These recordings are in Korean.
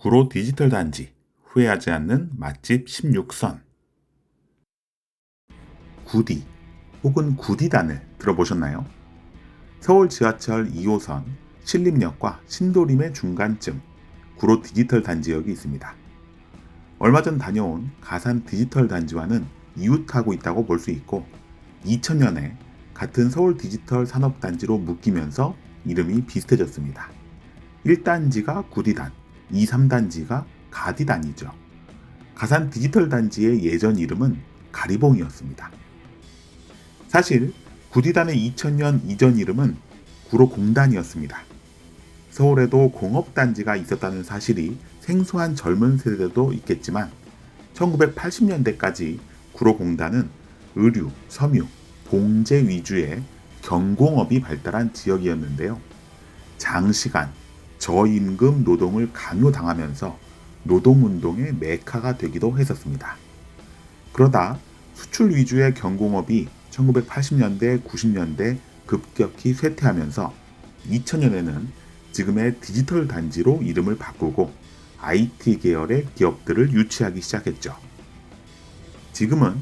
구로 디지털 단지 후회하지 않는 맛집 16선 구디 혹은 구디단을 들어보셨나요? 서울 지하철 2호선 신림역과 신도림의 중간쯤 구로 디지털 단지역이 있습니다. 얼마 전 다녀온 가산 디지털 단지와는 이웃하고 있다고 볼 수 있고 2000년에 같은 서울 디지털 산업단지로 묶이면서 이름이 비슷해졌습니다. 1단지가 구디단, 2, 3단지가 가디단이죠. 가산 디지털 단지의 예전 이름은 가리봉이었습니다. 사실 구디단의 2000년 이전 이름은 구로공단이었습니다. 서울에도 공업단지가 있었다는 사실이 생소한 젊은 세대도 있겠지만 1980년대까지 구로공단은 의류, 섬유, 봉제 위주의 경공업이 발달한 지역이었는데요. 장시간, 저임금 노동을 강요당하면서 노동운동의 메카가 되기도 했었습니다. 그러다 수출 위주의 경공업이 1980년대, 90년대 급격히 쇠퇴하면서 2000년에는 지금의 디지털 단지로 이름을 바꾸고 IT 계열의 기업들을 유치하기 시작했죠. 지금은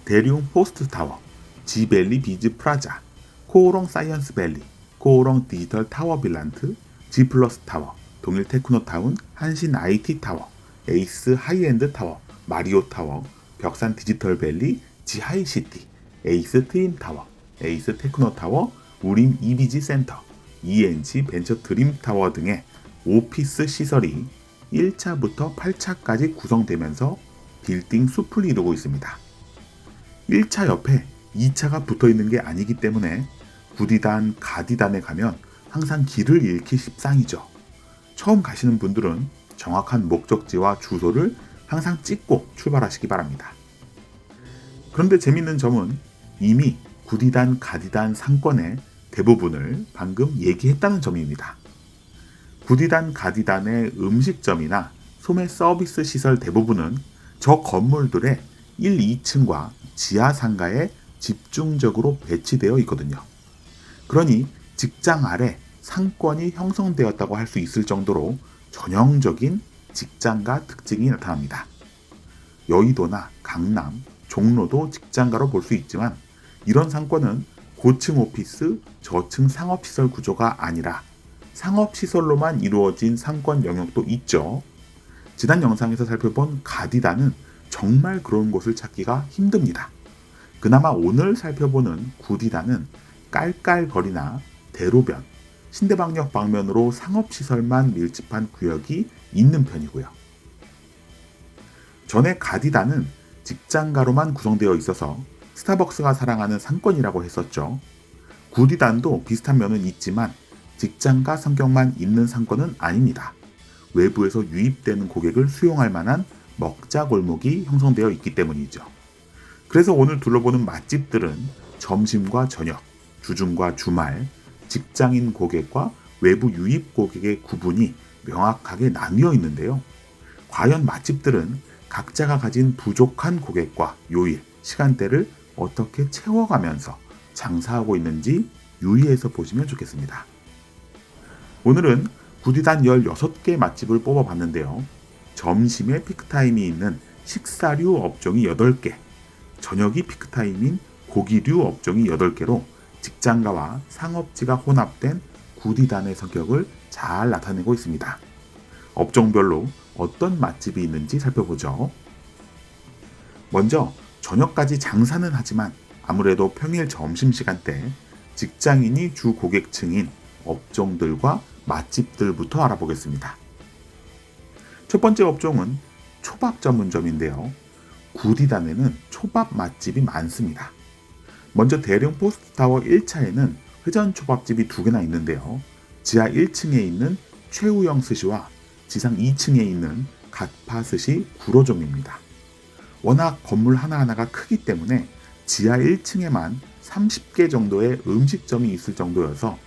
대륙 포스트타워, 지벨리 비즈 프라자, 코오롱 사이언스 밸리, 코오롱 디지털 타워 빌란트, G플러스 타워, 동일 테크노타운, 한신 IT 타워, 에이스 하이엔드 타워, 마리오 타워, 벽산 디지털 밸리, 지하이시티, 에이스 트윈 타워, 에이스 테크노 타워, 우림 EBG 센터, ENG 벤처 드림 타워 등의 오피스 시설이 1차부터 8차까지 구성되면서 빌딩 숲을 이루고 있습니다. 1차 옆에 2차가 붙어 있는 게 아니기 때문에 구디단, 가디단에 가면 항상 길을 잃기 십상이죠. 처음 가시는 분들은 정확한 목적지와 주소를 항상 찍고 출발하시기 바랍니다. 그런데 재밌는 점은 이미 구디단, 가디단 상권의 대부분을 방금 얘기했다는 점입니다. 구디단, 가디단의 음식점이나 소매 서비스 시설 대부분은 저 건물들의 1, 2층과 지하 상가에 집중적으로 배치되어 있거든요. 그러니 직장 아래 상권이 형성되었다고 할 수 있을 정도로 전형적인 직장가 특징이 나타납니다. 여의도나 강남, 종로도 직장가로 볼 수 있지만 이런 상권은 고층 오피스, 저층 상업시설 구조가 아니라 상업시설로만 이루어진 상권 영역도 있죠. 지난 영상에서 살펴본 가디단은 정말 그런 곳을 찾기가 힘듭니다. 그나마 오늘 살펴보는 구디단은 깔깔거리나 대로변, 신대방역 방면으로 상업시설만 밀집한 구역이 있는 편이고요. 전에 가디단은 직장가로만 구성되어 있어서 스타벅스가 사랑하는 상권이라고 했었죠. 구디단도 비슷한 면은 있지만 직장가 성격만 있는 상권은 아닙니다. 외부에서 유입되는 고객을 수용할 만한 먹자 골목이 형성되어 있기 때문이죠. 그래서 오늘 둘러보는 맛집들은 점심과 저녁, 주중과 주말, 직장인 고객과 외부 유입 고객의 구분이 명확하게 나뉘어 있는데요. 과연 맛집들은 각자가 가진 부족한 고객과 요일, 시간대를 어떻게 채워가면서 장사하고 있는지 유의해서 보시면 좋겠습니다. 오늘은 구디단 16개 맛집을 뽑아봤는데요. 점심에 피크타임이 있는 식사류 업종이 8개, 저녁이 피크타임인 고기류 업종이 8개로 직장가와 상업지가 혼합된 구디단의 성격을 잘 나타내고 있습니다. 업종별로 어떤 맛집이 있는지 살펴보죠. 먼저 저녁까지 장사는 하지만 아무래도 평일 점심시간대 직장인이 주 고객층인 업종들과 맛집들부터 알아보겠습니다. 첫 번째 업종은 초밥 전문점인데요. 구디단에는 초밥 맛집이 많습니다. 먼저 대령 포스트타워 1차에는 회전초밥집이 2개나 있는데요. 지하 1층에 있는 최우영 스시와 지상 2층에 있는 갓파 스시 구로점입니다. 워낙 건물 하나하나가 크기 때문에 지하 1층에만 30개 정도의 음식점이 있을 정도여서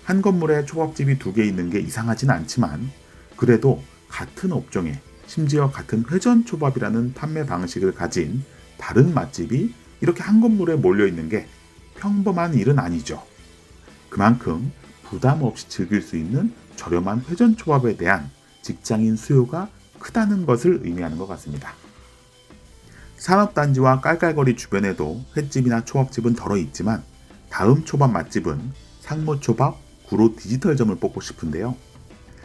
한 건물에 초밥집이 2개 있는 게 이상하진 않지만 그래도 같은 업종에 심지어 같은 회전초밥이라는 판매 방식을 가진 다른 맛집이 이렇게 한 건물에 몰려있는 게 평범한 일은 아니죠. 그만큼 부담 없이 즐길 수 있는 저렴한 회전초밥에 대한 직장인 수요가 크다는 것을 의미하는 것 같습니다. 산업단지와 깔깔거리 주변에도 횟집이나 초밥집은 덜어 있지만 다음 초밥 맛집은 상무초밥 구로 디지털점을 뽑고 싶은데요.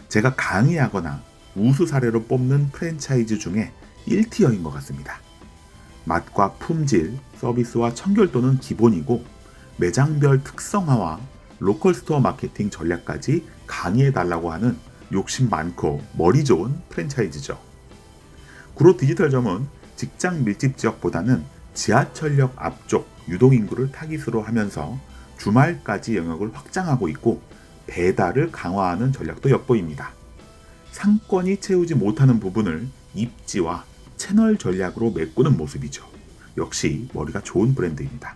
제가 강의하거나 우수 사례로 뽑는 프랜차이즈 중에 1티어인 것 같습니다. 맛과 품질, 서비스와 청결도는 기본이고 매장별 특성화와 로컬 스토어 마케팅 전략까지 강의해달라고 하는 욕심 많고 머리 좋은 프랜차이즈죠. 구로 디지털점은 직장 밀집 지역보다는 지하철역 앞쪽 유동인구를 타깃으로 하면서 주말까지 영역을 확장하고 있고 배달을 강화하는 전략도 엿보입니다. 상권이 채우지 못하는 부분을 입지와 채널 전략으로 메꾸는 모습이죠. 역시 머리가 좋은 브랜드입니다.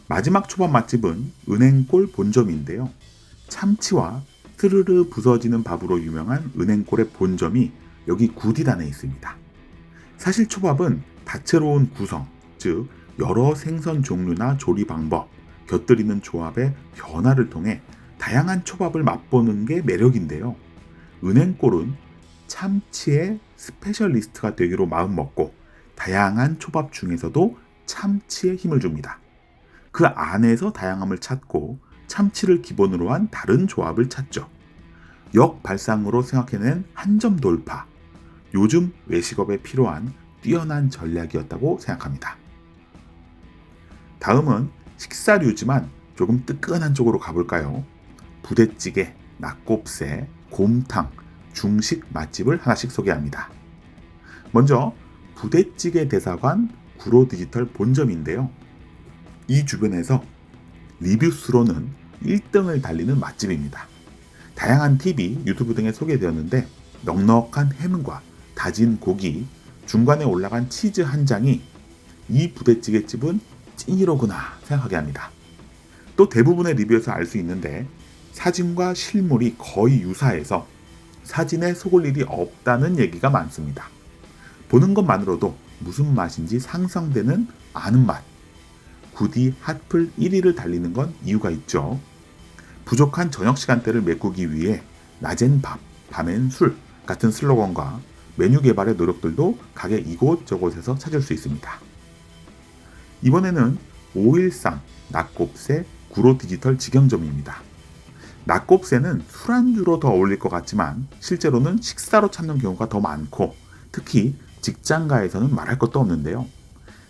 마지막 초밥 맛집은 은행골 본점인데요. 참치와 스르르 부서지는 밥으로 유명한 은행골의 본점이 여기 구디단에 있습니다. 사실 초밥은 다채로운 구성, 즉 여러 생선 종류나 조리 방법, 곁들이는 조합의 변화를 통해 다양한 초밥을 맛보는 게 매력인데요. 은행골은 참치의 스페셜리스트가 되기로 마음먹고 다양한 초밥 중에서도 참치에 힘을 줍니다. 그 안에서 다양함을 찾고 참치를 기본으로 한 다른 조합을 찾죠. 역발상으로 생각해낸 한 점 돌파. 요즘 외식업에 필요한 뛰어난 전략이었다고 생각합니다. 다음은 식사류지만 조금 뜨끈한 쪽으로 가볼까요? 부대찌개, 낙곱새, 곰탕, 중식 맛집을 하나씩 소개합니다. 먼저 부대찌개 대사관 구로 디지털 본점인데요. 이 주변에서 리뷰수로는 1등을 달리는 맛집입니다. 다양한 TV, 유튜브 등에 소개되었는데 넉넉한 해물과 다진 고기, 중간에 올라간 치즈 한 장이 이 부대찌개집은 찐이로구나 생각하게 합니다. 또 대부분의 리뷰에서 알 수 있는데 사진과 실물이 거의 유사해서 사진에 속을 일이 없다는 얘기가 많습니다. 보는 것만으로도 무슨 맛인지 상상되는 아는 맛. 구디 핫플 1위를 달리는 건 이유가 있죠. 부족한 저녁 시간대를 메꾸기 위해 낮엔 밥, 밤엔 술 같은 슬로건과 메뉴 개발의 노력들도 가게 이곳저곳에서 찾을 수 있습니다. 이번에는 513 낙곱새 구로 디지털 직영점입니다. 낙곱새는 술안주로 더 어울릴 것 같지만 실제로는 식사로 찾는 경우가 더 많고 특히 직장가에서는 말할 것도 없는데요.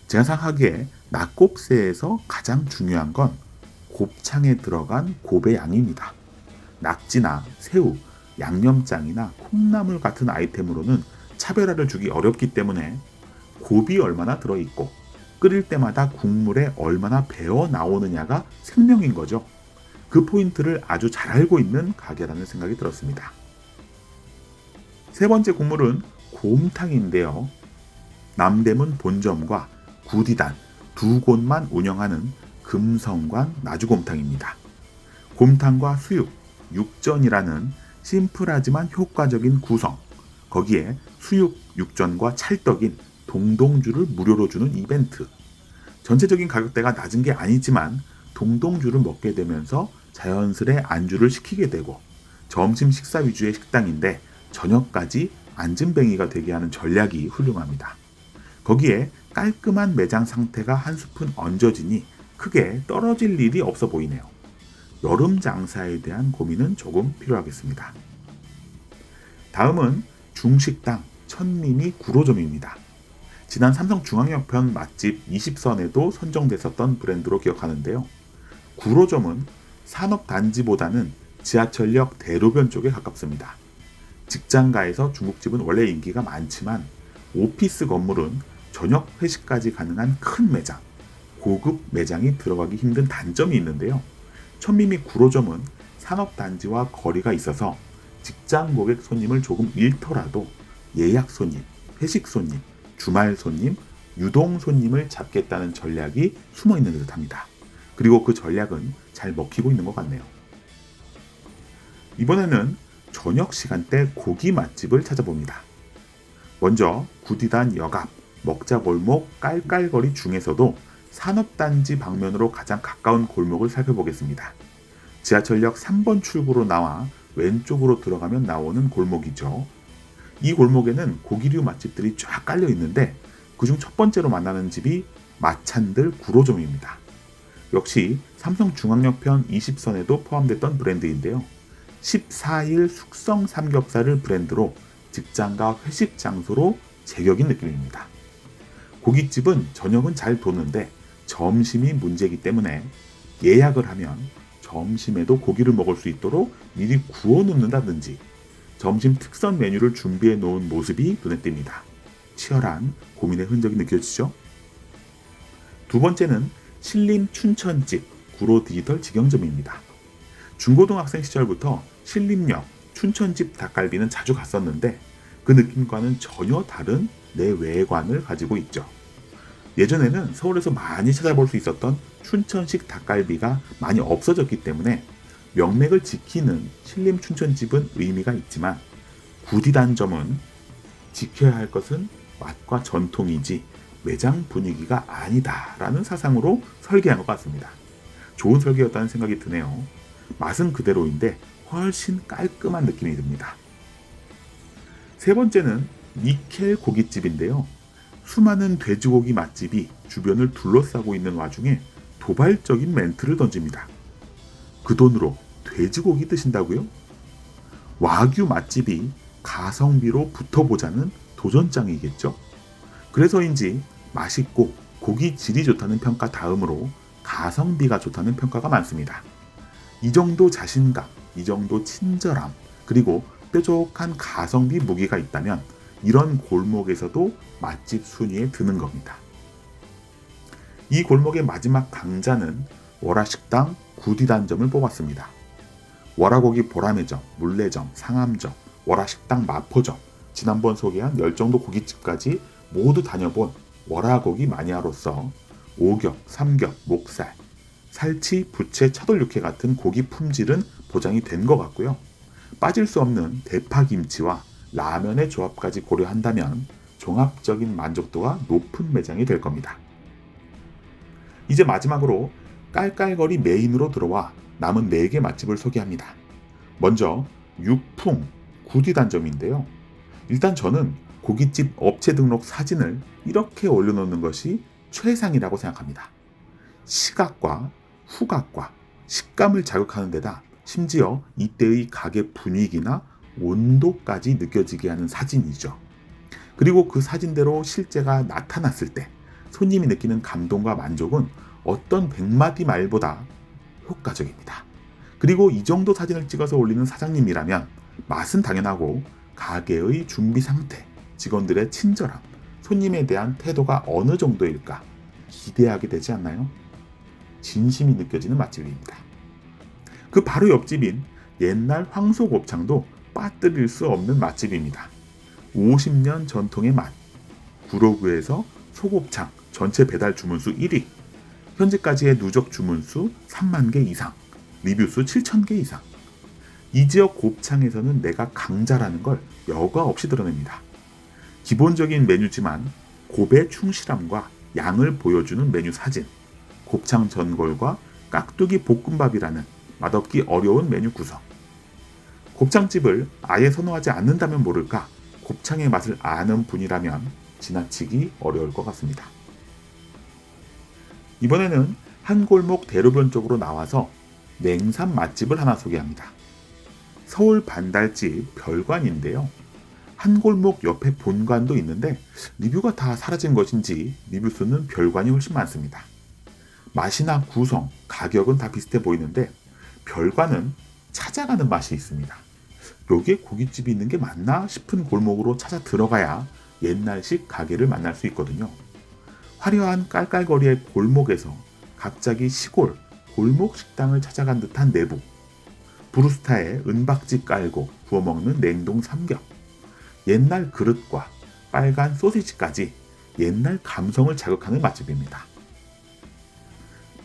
제가 생각하기에 낙곱새에서 가장 중요한 건 곱창에 들어간 곱의 양입니다. 낙지나 새우, 양념장이나 콩나물 같은 아이템으로는 차별화를 주기 어렵기 때문에 곱이 얼마나 들어있고 끓일 때마다 국물에 얼마나 배어 나오느냐가 생명인 거죠. 그 포인트를 아주 잘 알고 있는 가게라는 생각이 들었습니다. 세 번째 국물은 곰탕인데요. 남대문 본점과 구디단 두 곳만 운영하는 금성관 나주곰탕입니다. 곰탕과 수육, 육전이라는 심플하지만 효과적인 구성, 거기에 수육, 육전과 찰떡인 동동주를 무료로 주는 이벤트. 전체적인 가격대가 낮은 게 아니지만 동동주를 먹게 되면서 자연스레 안주를 시키게 되고 점심 식사 위주의 식당인데 저녁까지 안진뱅이가 되게 하는 전략이 훌륭합니다. 거기에 깔끔한 매장 상태가 한 스푼 얹어지니 크게 떨어질 일이 없어 보이네요. 여름 장사에 대한 고민은 조금 필요하겠습니다. 다음은 중식당 천미미 구로점입니다. 지난 삼성중앙역편 맛집 20선에도 선정됐었던 브랜드로 기억하는데요. 구로점은 산업단지보다는 지하철역 대로변 쪽에 가깝습니다. 직장가에서 중국집은 원래 인기가 많지만 오피스 건물은 저녁 회식까지 가능한 큰 매장, 고급 매장이 들어가기 힘든 단점이 있는데요. 천미미 구로점은 산업단지와 거리가 있어서 직장 고객 손님을 조금 잃더라도 예약 손님, 회식 손님, 주말 손님, 유동 손님을 잡겠다는 전략이 숨어 있는 듯합니다. 그리고 그 전략은 잘 먹히고 있는 것 같네요. 이번에는 저녁 시간대 고기 맛집을 찾아봅니다. 먼저 구디단 역 앞 먹자골목 깔깔거리 중에서도 산업단지 방면으로 가장 가까운 골목을 살펴보겠습니다. 지하철역 3번 출구로 나와 왼쪽으로 들어가면 나오는 골목이죠. 이 골목에는 고기류 맛집들이 쫙 깔려 있는데 그중 첫 번째로 만나는 집이 마찬들 구로점입니다. 역시 삼성중앙역편 20선에도 포함됐던 브랜드인데요. 14일 숙성 삼겹살을 브랜드로 직장과 회식 장소로 제격인 느낌입니다. 고깃집은 저녁은 잘 도는데 점심이 문제이기 때문에 예약을 하면 점심에도 고기를 먹을 수 있도록 미리 구워 놓는다든지 점심 특선 메뉴를 준비해 놓은 모습이 눈에 띕니다. 치열한 고민의 흔적이 느껴지죠? 두 번째는 신림 춘천집 구로 디지털 직영점입니다. 중고등학생 시절부터 신림역 춘천집 닭갈비는 자주 갔었는데 그 느낌과는 전혀 다른 내 외관을 가지고 있죠. 예전에는 서울에서 많이 찾아볼 수 있었던 춘천식 닭갈비가 많이 없어졌기 때문에 명맥을 지키는 신림 춘천집은 의미가 있지만 구디단점은 지켜야 할 것은 맛과 전통이지 매장 분위기가 아니다라는 사상으로 설계한 것 같습니다. 좋은 설계였다는 생각이 드네요. 맛은 그대로인데 훨씬 깔끔한 느낌이 듭니다. 세 번째는 니켈 고깃집인데요. 수많은 돼지고기 맛집이 주변을 둘러싸고 있는 와중에 도발적인 멘트를 던집니다. 그 돈으로 돼지고기 드신다고요? 와규 맛집이 가성비로 붙어보자는 도전장이겠죠? 그래서인지 맛있고 고기 질이 좋다는 평가 다음으로 가성비가 좋다는 평가가 많습니다. 이 정도 자신감, 이 정도 친절함, 그리고 뾰족한 가성비 무기가 있다면 이런 골목에서도 맛집 순위에 드는 겁니다. 이 골목의 마지막 강자는 월화식당 구디단점을 뽑았습니다. 월화고기 보라매점, 물레점, 상암점, 월화식당 마포점, 지난번 소개한 열정도 고깃집까지 모두 다녀본 월화고기 마니아로서 오겹, 삼겹, 목살, 살치, 부채, 차돌육회 같은 고기 품질은 보장이 된 것 같고요. 빠질 수 없는 대파김치와 라면의 조합까지 고려한다면 종합적인 만족도가 높은 매장이 될 겁니다. 이제 마지막으로 깔깔거리 메인으로 들어와 남은 4개 맛집을 소개합니다. 먼저 육풍 구디단점인데요. 일단 저는 고깃집 업체 등록 사진을 이렇게 올려놓는 것이 최상이라고 생각합니다. 시각과 후각과 식감을 자극하는 데다 심지어 이때의 가게 분위기나 온도까지 느껴지게 하는 사진이죠. 그리고 그 사진대로 실제가 나타났을 때 손님이 느끼는 감동과 만족은 어떤 100마디 말보다 효과적입니다. 그리고 이 정도 사진을 찍어서 올리는 사장님이라면 맛은 당연하고 가게의 준비 상태, 직원들의 친절함, 손님에 대한 태도가 어느 정도일까 기대하게 되지 않나요? 진심이 느껴지는 맛집입니다. 그 바로 옆집인 옛날 황소곱창도 빠뜨릴 수 없는 맛집입니다. 50년 전통의 맛, 구로구에서 소곱창 전체 배달 주문수 1위, 현재까지의 누적 주문수 3만 개 이상, 리뷰수 7천 개 이상. 이 지역 곱창에서는 내가 강자라는 걸 여과 없이 드러냅니다. 기본적인 메뉴지만 곱의 충실함과 양을 보여주는 메뉴 사진, 곱창 전골과 깍두기 볶음밥이라는 맛없기 어려운 메뉴 구성. 곱창집을 아예 선호하지 않는다면 모를까 곱창의 맛을 아는 분이라면 지나치기 어려울 것 같습니다. 이번에는 한 골목 대로변 쪽으로 나와서 냉삼 맛집을 하나 소개합니다. 서울 반달집 별관인데요. 한 골목 옆에 본관도 있는데 리뷰가 다 사라진 것인지 리뷰수는 별관이 훨씬 많습니다. 맛이나 구성, 가격은 다 비슷해 보이는데 별관은 찾아가는 맛이 있습니다. 여기에 고깃집이 있는 게 맞나 싶은 골목으로 찾아 들어가야 옛날식 가게를 만날 수 있거든요. 화려한 깔깔거리의 골목에서 갑자기 시골 골목 식당을 찾아간 듯한 내부, 브루스타에 은박지 깔고 구워 먹는 냉동 삼겹, 옛날 그릇과 빨간 소시지까지 옛날 감성을 자극하는 맛집입니다.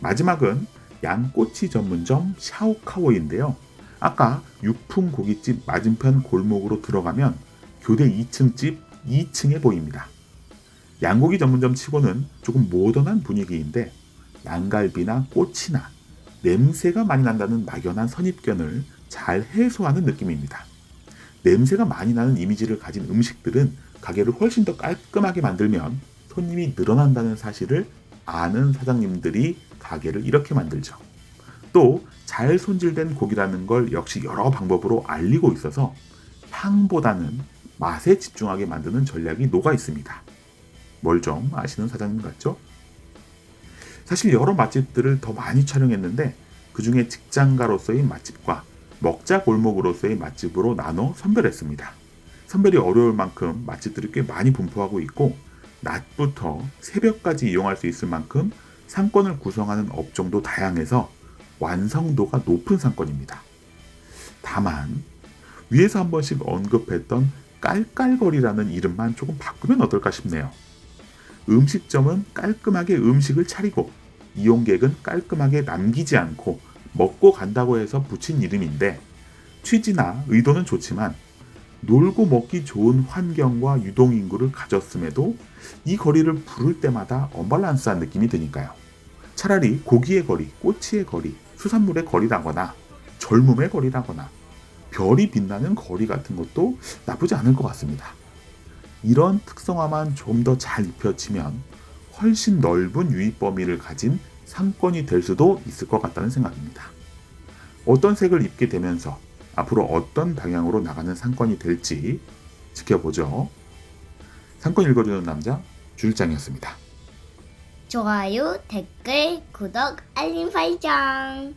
마지막은 양꼬치 전문점 샤오카오인데요. 아까 육풍 고깃집 맞은편 골목으로 들어가면 교대 2층 집 2층에 보입니다. 양고기 전문점 치고는 조금 모던한 분위기인데 양갈비나 꼬치나 냄새가 많이 난다는 막연한 선입견을 잘 해소하는 느낌입니다. 냄새가 많이 나는 이미지를 가진 음식들은 가게를 훨씬 더 깔끔하게 만들면 손님이 늘어난다는 사실을 아는 사장님들이 가게를 이렇게 만들죠. 또 잘 손질된 고기라는 걸 역시 여러 방법으로 알리고 있어서 향보다는 맛에 집중하게 만드는 전략이 녹아 있습니다. 뭘 좀 아시는 사장님 같죠? 사실 여러 맛집들을 더 많이 촬영했는데 그중에 직장가로서의 맛집과 먹자 골목으로서의 맛집으로 나눠 선별했습니다. 선별이 어려울 만큼 맛집들이 꽤 많이 분포하고 있고 낮부터 새벽까지 이용할 수 있을 만큼 상권을 구성하는 업종도 다양해서 완성도가 높은 상권입니다. 다만 위에서 한 번씩 언급했던 깔깔거리라는 이름만 조금 바꾸면 어떨까 싶네요. 음식점은 깔끔하게 음식을 차리고 이용객은 깔끔하게 남기지 않고 먹고 간다고 해서 붙인 이름인데 취지나 의도는 좋지만 놀고 먹기 좋은 환경과 유동인구를 가졌음에도 이 거리를 부를 때마다 언밸런스한 느낌이 드니까요. 차라리 고기의 거리, 꼬치의 거리, 수산물의 거리라거나 젊음의 거리라거나 별이 빛나는 거리 같은 것도 나쁘지 않을 것 같습니다. 이런 특성화만 좀 더 잘 입혀지면 훨씬 넓은 유입 범위를 가진 상권이 될 수도 있을 것 같다는 생각입니다. 어떤 색을 입게 되면서 앞으로 어떤 방향으로 나가는 상권이 될지 지켜보죠. 상권 읽어주는 남자 주일장이었습니다. 좋아요, 댓글, 구독, 알림 설정.